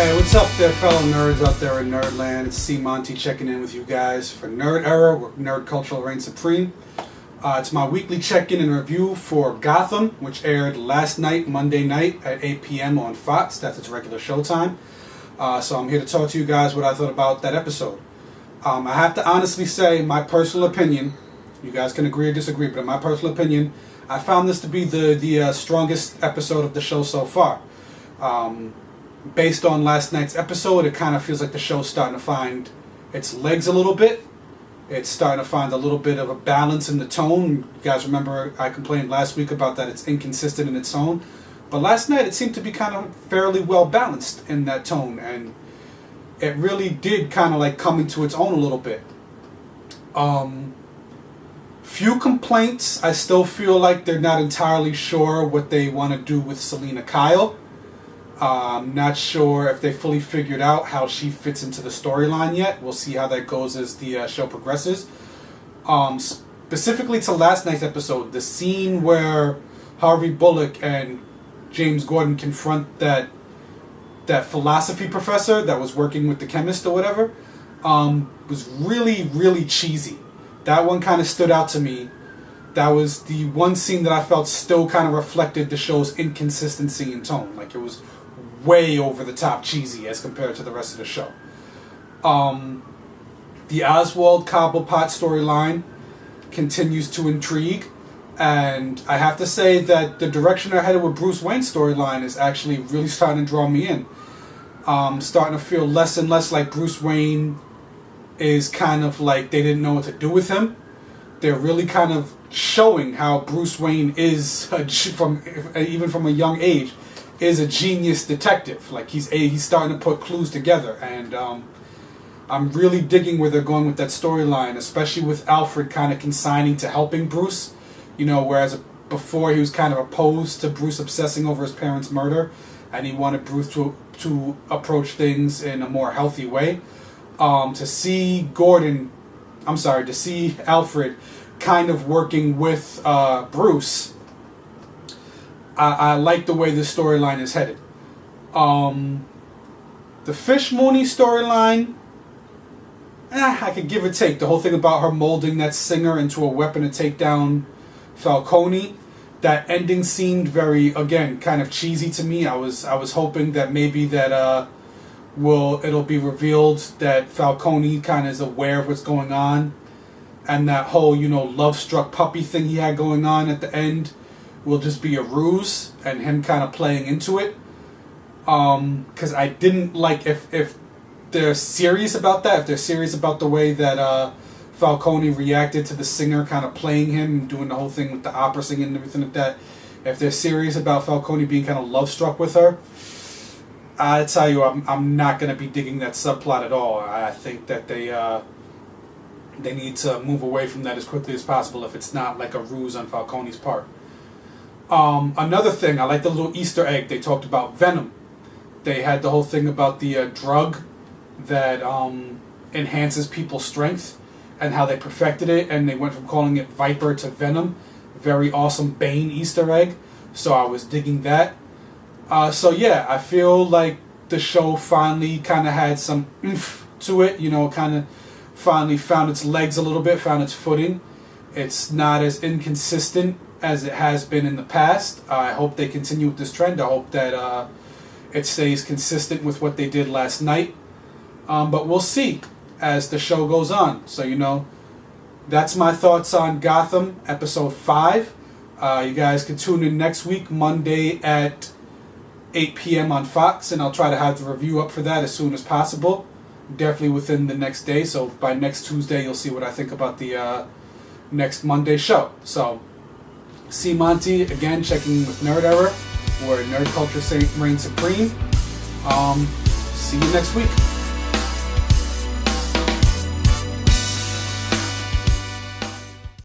Hey, what's up there, fellow nerds out there in Nerdland? It's Monty checking in with you guys for Nerd Era, where nerd culture reigns supreme. It's my weekly check-in and review for Gotham, which aired last night, Monday night, at 8 p.m. on Fox. That's its regular showtime. So I'm here to talk to you guys what I thought about that episode. I have to honestly say, my personal opinion, you guys can agree or disagree, but in my personal opinion, I found this to be the strongest episode of the show so far. Based on last night's episode, it kind of feels like the show's starting to find its legs a little bit. It's starting to find a little bit of a balance in the tone. You guys remember I complained last week about that it's inconsistent in its tone. But last night it seemed to be kind of fairly well balanced in that tone. And it really did kind of like come into its own a little bit. Few complaints. I still feel like they're not entirely sure what they want to do with Selina Kyle. I'm not sure if they fully figured out how she fits into the storyline yet. We'll see how that goes as the show progresses. Specifically to last night's episode, the scene where Harvey Bullock and James Gordon confront that philosophy professor that was working with the chemist or whatever, was really, really cheesy. That one kind of stood out to me. That was the one scene that I felt still kind of reflected the show's inconsistency in tone. Like, it was way over the top cheesy as compared to the rest of the show. The Oswald Cobblepot storyline continues to intrigue, and I have to say that the direction they're headed with Bruce Wayne's storyline is actually really starting to draw me in. Starting to feel less and less like Bruce Wayne is kind of like they didn't know what to do with him. They're really kind of showing how Bruce Wayne is, even from a young age, is a genius detective. Like, he's starting to put clues together, and I'm really digging where they're going with that storyline, especially with Alfred kind of consigning to helping Bruce. You know, whereas before he was kind of opposed to Bruce obsessing over his parents' murder, and he wanted Bruce to approach things in a more healthy way. To see Alfred kind of working with Bruce, I like the way this storyline is headed. The Fish Mooney storyline, I could give or take. The whole thing about her molding that singer into a weapon to take down Falcone, that ending seemed very, again, kind of cheesy to me. I was hoping that maybe that it'll be revealed that Falcone kind of is aware of what's going on, and that whole, love-struck puppy thing he had going on at the end will just be a ruse, and him kind of playing into it. Because I didn't like, if they're serious about that, if they're serious about the way that Falcone reacted to the singer kind of playing him and doing the whole thing with the opera singing and everything like that, if they're serious about Falcone being kind of love-struck with her, I tell you, I'm not going to be digging that subplot at all. I think that they need to move away from that as quickly as possible if it's not like a ruse on Falcone's part. Another thing, I like the little Easter egg. They talked about Venom. They had the whole thing about the drug that enhances people's strength and how they perfected it, and they went from calling it Viper to Venom. Very awesome Bane Easter egg. So I was digging that. So yeah, I feel like the show finally kind of had some oomph to it. Kind of finally found its legs a little bit, found its footing. It's not as inconsistent as it has been in the past. I hope they continue with this trend. I hope that it stays consistent with what they did last night. But we'll see as the show goes on. So, that's my thoughts on Gotham, episode 5. You guys can tune in next week, Monday at 8 p.m. on Fox, and I'll try to have the review up for that as soon as possible. Definitely within the next day, so by next Tuesday you'll see what I think about the next Monday show. So, see Monty, again, checking in with Nerd Era, where nerd culture reigns supreme. See you next week.